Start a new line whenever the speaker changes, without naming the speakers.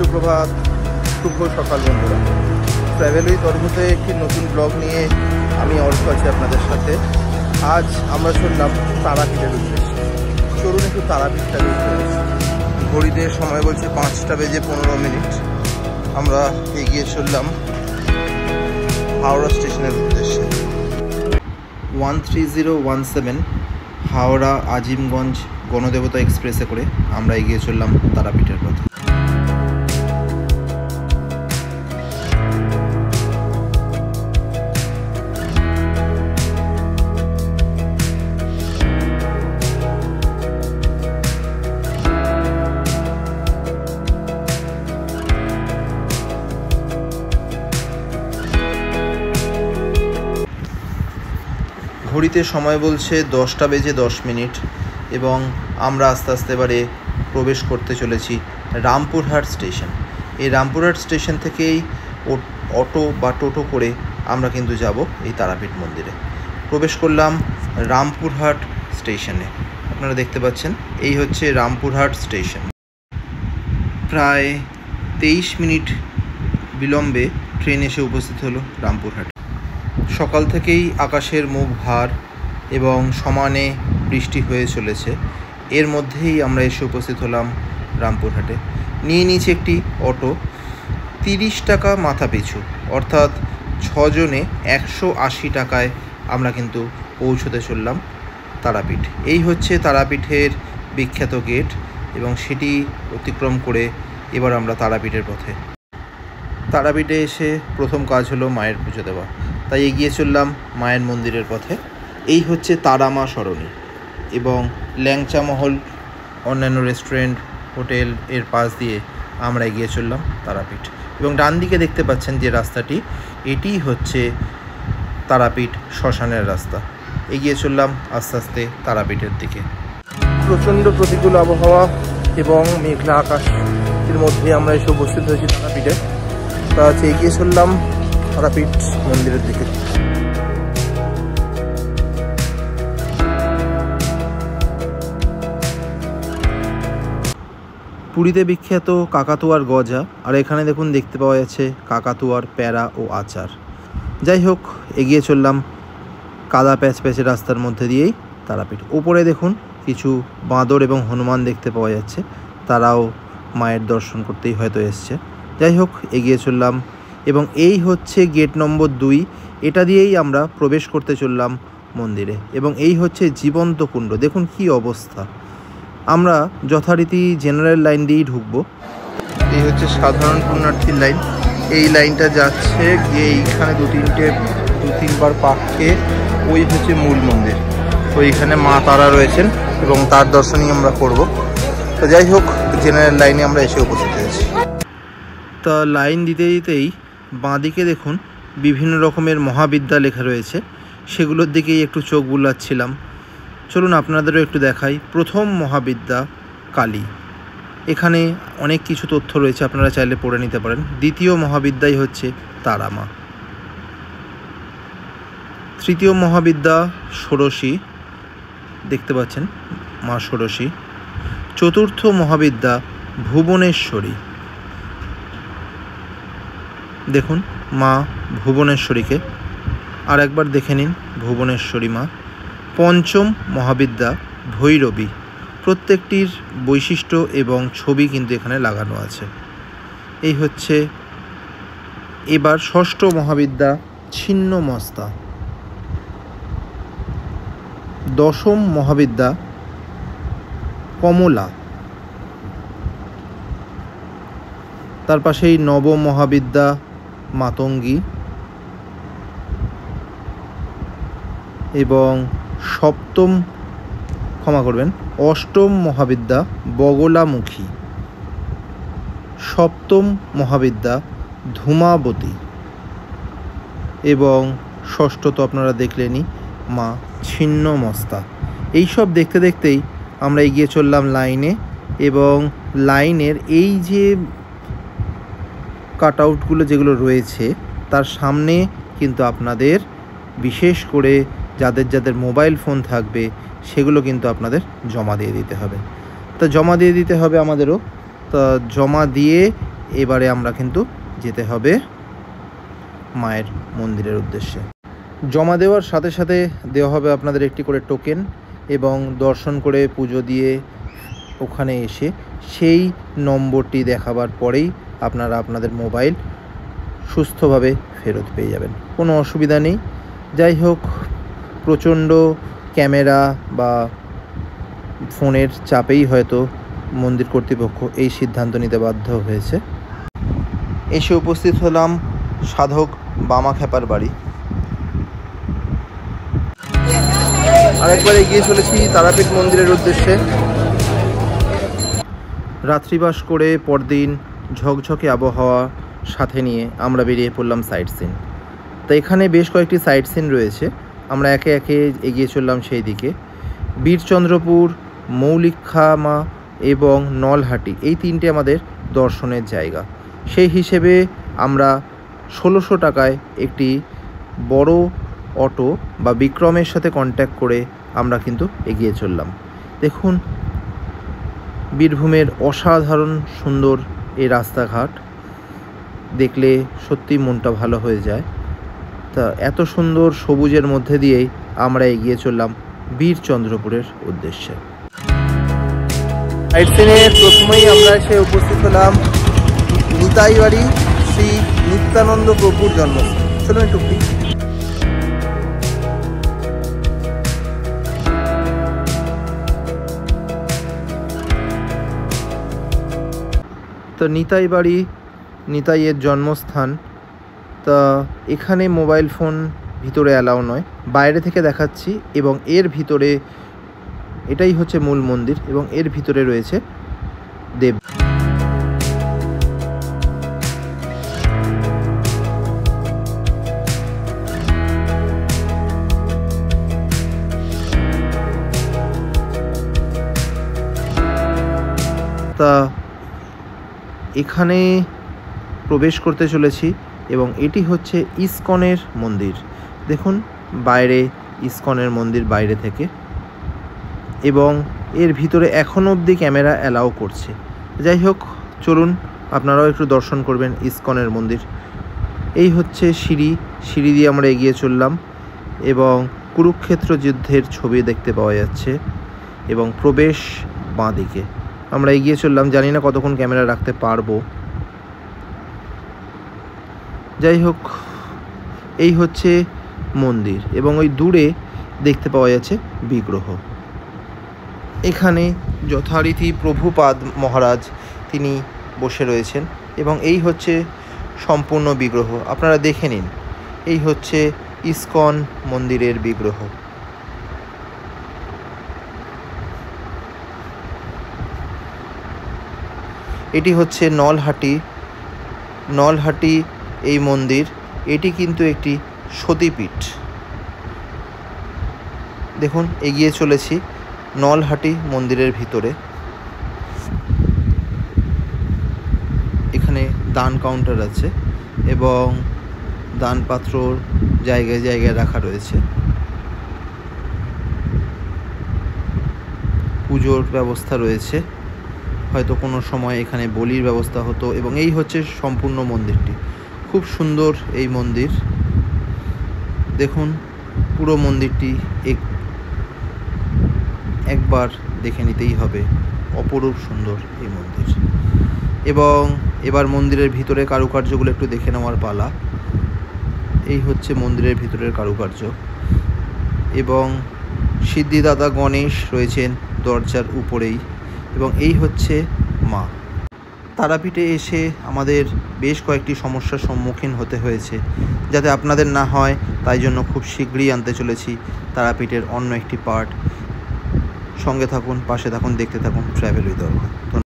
সুপ্রভাত, শুভ সকাল বন্ধুরা। ট্রাভেল উইথ অর্ঘতে একটি নতুন ব্লগ নিয়ে আমি অর্ঘ আছি আপনাদের সাথে। আজ আমরা চললাম তারাপীঠের উদ্দেশ্যে। চলুন একটু তারাপীঠটা দেখতে আসি। ঘড়িতে সময় বলছে 5টা বেজে 15 মিনিট। আমরা এগিয়ে চললাম হাওড়া স্টেশনের উদ্দেশ্যে। 13017 হাওড়া আজিমগঞ্জ গণদেবতা এক্সপ্রেসে করে আমরা এগিয়ে চললাম তারাপীঠের পথে। ঘড়িতে সময় বলছে 10টা বেজে 10 মিনিট এবং আমরা আস্তে আস্তে এবারে প্রবেশ করতে চলেছি রামপুরহাট স্টেশন। এই রামপুরহাট স্টেশন থেকেই অটো বা টোটো করে আমরা কিন্তু যাব এই তারাপীঠ মন্দিরে। প্রবেশ করলাম রামপুরহাট স্টেশনে। আপনারা দেখতে পাচ্ছেন এই হচ্ছে রামপুরহাট স্টেশন। প্রায় 23 মিনিট বিলম্বে ট্রেন এসে উপস্থিত হলো রামপুরহাট। সকাল থেকেই আকাশের মুখ ভার এবং সমানে বৃষ্টি হয়ে চলেছে। এর মধ্যেই আমরা এসে উপস্থিত হলাম রামপুরহাটে। নিয়ে নিয়েছি একটি অটো, 30 টাকা মাথা পিছু, অর্থাৎ 6 জনে 180 টাকায় আমরা কিন্তু পৌঁছতে চললাম তারাপীঠ। এই হচ্ছে তারাপীঠের বিখ্যাত গেট এবং সেটি অতিক্রম করে এবার আমরা তারাপীঠের পথে। তারাপীঠে এসে প্রথম কাজ হলো মায়ের পুজো দেওয়া, তাই এগিয়ে চললাম মায়ের মন্দিরের পথে। এই হচ্ছে তারামা সরণি এবং ল্যাংচা মহল অন্যান্য রেস্টুরেন্ট হোটেল এর পাশ দিয়ে আমরা এগিয়ে চললাম তারাপীঠ। এবং ডান দিকে দেখতে পাচ্ছেন যে রাস্তাটি, এটি হচ্ছে তারাপীঠ শ্মশানের রাস্তা। এগিয়ে চললাম আস্তে আস্তে তারাপীঠের দিকে। প্রচণ্ড প্রতিকূল আবহাওয়া এবং মেঘলা আকাশের মধ্যে আমরা এসে উপস্থিত হয়েছি তারাপীঠে। তা এগিয়ে চললাম তারাপীঠ মন্দিরের দিকে। পুরীতে বিখ্যাত কাকাতুয়ার গজা, আর এখানে দেখুন দেখতে পাওয়া যাচ্ছে কাকাতুয়ার প্যারা ও আচার। যাই হোক, এগিয়ে চললাম কাদা প্যাচ প্যাচের রাস্তার মধ্যে দিয়েই তারাপীঠ। ওপরে দেখুন কিছু বাঁদর এবং হনুমান দেখতে পাওয়া যাচ্ছে, তারাও মায়ের দর্শন করতেই হয়তো এসছে। যাই হোক, এগিয়ে চললাম এবং এই হচ্ছে গেট নম্বর 2। এটা দিয়েই আমরা প্রবেশ করতে চললাম মন্দিরে এবং এই হচ্ছে জীবন্ত কুণ্ড। দেখুন কি অবস্থা। আমরা যথারীতি জেনারেল লাইন দিয়েই ঢুকবো। এই হচ্ছে সাধারণ পুণ্যার্থীর লাইন। এই লাইনটা যাচ্ছে গিয়ে এইখানে দু তিনবার পাককে ওই হচ্ছে মূল মন্দির। তো এইখানে মা তারা রয়েছেন এবং তার দর্শনই আমরা করব। তো যাই হোক, জেনারেল লাইনে আমরা এসে উপস্থিত হয়েছি। তা লাইন দিতে দিতেই বাঁদিকে দেখুন বিভিন্ন রকমের মহাবিদ্যা লেখা রয়েছে, সেগুলোর দিকেই একটু চোখ বুলাচ্ছিলাম। চলুন আপনাদেরও একটু দেখাই। প্রথম মহাবিদ্যা কালী, এখানে অনেক কিছু তথ্য রয়েছে, আপনারা চাইলে পড়ে নিতে পারেন। দ্বিতীয় মহাবিদ্যাই হচ্ছে তারামা। তৃতীয় মহাবিদ্যা ষোড়শী, দেখতে পাচ্ছেন মা ষোড়শী। চতুর্থ মহাবিদ্যা ভুবনেশ্বরী, দেখুন মা ভুবনেশ্বরীকে আর একবার দেখে নিন, ভুবনেশ্বরী মা। পঞ্চম মহাবিদ্যা ভৈরবী, প্রত্যেকটির বৈশিষ্ট্য এবং ছবি কিন্তু এখানে লাগানো আছে। এই হচ্ছে এবার ষষ্ঠ মহাবিদ্যা ছিন্নমস্তা। দশম মহাবিদ্যা কমলা। তার পাশেই নবম মহাবিদ্যা মাতঙ্গী এবং অষ্টম মহাবিদ্যা বগলামুখী। সপ্তম মহাবিদ্যা ধূমাবতী এবং ষষ্ঠ তো আপনারা দেখলেনই, মা ছিন্নমস্তা। এইসব দেখতে দেখতেই আমরা এগিয়ে চললাম লাইনে এবং লাইনের এই যে কাট আউটগুলো যেগুলো রয়েছে তার সামনে কিন্তু আপনাদের বিশেষ করে যাদের যাদের মোবাইল ফোন থাকবে সেগুলো কিন্তু আপনাদের জমা দিয়ে দিতে হবে। তো জমা দিয়ে দিতে হবে আমাদেরও। তা জমা দিয়ে এবারে আমরা কিন্তু যেতে হবে মায়ের মন্দিরের উদ্দেশ্যে। জমা দেওয়ার সাথে সাথে দেওয়া হবে আপনাদের একটি করে টোকেন, এবং দর্শন করে পুজো দিয়ে ওখানে এসে সেই নম্বরটি দেখাবার পরেই আপনারা আপনাদের মোবাইল সুস্থভাবে ফেরত পেয়ে যাবেন, কোনো অসুবিধা নেই। যাই হোক, প্রচণ্ড ক্যামেরা বা ফোনের চাপেই হয়তো মন্দির কর্তৃপক্ষ এই সিদ্ধান্ত নিতে বাধ্য হয়েছে। এসে উপস্থিত হলাম সাধক বামাখ্যাপার বাড়ি। আরেকবার এগিয়ে চলেছি তারাপীঠ মন্দিরের উদ্দেশ্যে। রাত্রিবাস করে পরদিন ঝকঝকে আবহাওয়া সাথে নিয়ে আমরা বেরিয়ে পড়লাম সাইট সিন। তো এখানে বেশ কয়েকটি সাইট সিন রয়েছে, আমরা একে একে এগিয়ে চললাম সেই দিকে। বীরচন্দ্রপুর, মৌলিকখামা এবং নলহাটি, এই তিনটে আমাদের দর্শনের জায়গা। সেই হিসেবে আমরা 1600 টাকায় একটি বড় অটো বা বিক্রমের সাথে কন্ট্যাক্ট করে আমরা কিন্তু এগিয়ে চললাম। দেখুন, বীরভূমের অসাধারণ সুন্দর এই রাস্তাঘাট দেখলে সত্যি মনটা ভালো হয়ে যায়। তা এত সুন্দর সবুজের মধ্যে দিয়েই আমরা এগিয়ে চললাম বীরচন্দ্রপুরের উদ্দেশ্যে। সাইট সিনের প্রথমেই আমরা এসে উপস্থিত হলাম নিতাইবাড়ি শ্রী নিত্যানন্দ প্রভুর জন্মস্থান। চলুন একটু ঘুরি। তো নিতাইবাড়ি নিতাইয়ের জন্মস্থান। তা এখানে মোবাইল ফোন ভিতরে অ্যালাউ নয়, বাইরে থেকে দেখাচ্ছি। এবং এর ভিতরে এটাই হচ্ছে মূল মন্দির, এবং এর ভিতরে রয়েছে দেব। তা এখানে প্রবেশ করতে চলেছি, এবং এটি হচ্ছে ইসকনের মন্দির। দেখুন বাইরে ইসকনের মন্দির বাইরে থেকে, এবং এর ভিতরে এখনও অবধি ক্যামেরা অ্যালাউ করছে। যাই হোক, চলুন আপনারাও একটু দর্শন করবেন ইসকনের মন্দির। এই হচ্ছে সিঁড়ি দিয়ে আমরা এগিয়ে চললাম, এবং কুরুক্ষেত্র যুদ্ধের ছবি দেখতে পাওয়া যাচ্ছে, এবং প্রবেশ বাঁ দিকে আমরা এগিয়ে চললাম। জানি না কতক্ষণ ক্যামেরা রাখতে পারবো। যাই হোক, এই হচ্ছে মন্দির, এবং ওই দূরে দেখতে পাওয়া যাচ্ছে বিগ্রহ। এখানে যথারীতি প্রভুপাদ মহারাজ তিনি বসে রয়েছেন, এবং এই হচ্ছে সম্পূর্ণ বিগ্রহ। আপনারা দেখে নিন, এই হচ্ছে ইসকন মন্দিরের বিগ্রহ। এটি হচ্ছে নলহাটি এই মন্দির। এটি কিন্তু একটি সতীপীঠ। দেখুন এগিয়ে চলেছি নলহাটি মন্দিরের ভিতরে। এখানে দান কাউন্টার আছে, এবং দানপাত্র জায়গায় জায়গায় রাখা রয়েছে। পুজোর ব্যবস্থা রয়েছে, হয়তো কোনো সময় এখানে বলির ব্যবস্থা হতো। এবং এই হচ্ছে সম্পূর্ণ মন্দিরটি। খুব সুন্দর এই মন্দির। দেখুন পুরো মন্দিরটি একবার দেখে নিতেই হবে, অপরূপ সুন্দর এই মন্দির। এবং এবার মন্দিরের ভিতরে কারুকার্যগুলো একটু দেখে নেওয়ার পালা। এই হচ্ছে মন্দিরের ভিতরের কারুকার্য, এবং সিদ্ধিদাতা গণেশ রয়েছেন দরজার উপরেই, এবং এই হচ্ছে মা। তারাপীঠে এসে আমাদের বেশ কয়েকটি সমস্যার সম্মুখীন হতে হয়েছে, যাতে আপনাদের না হয় তাই জন্য খুব শীঘ্রই আনতে চলেছি তারাপীঠের অন্য একটি পার্ট। সঙ্গে থাকুন, পাশে থাকুন, দেখতে থাকুন ট্র্যাভেল উইথ অর্ঘ্য।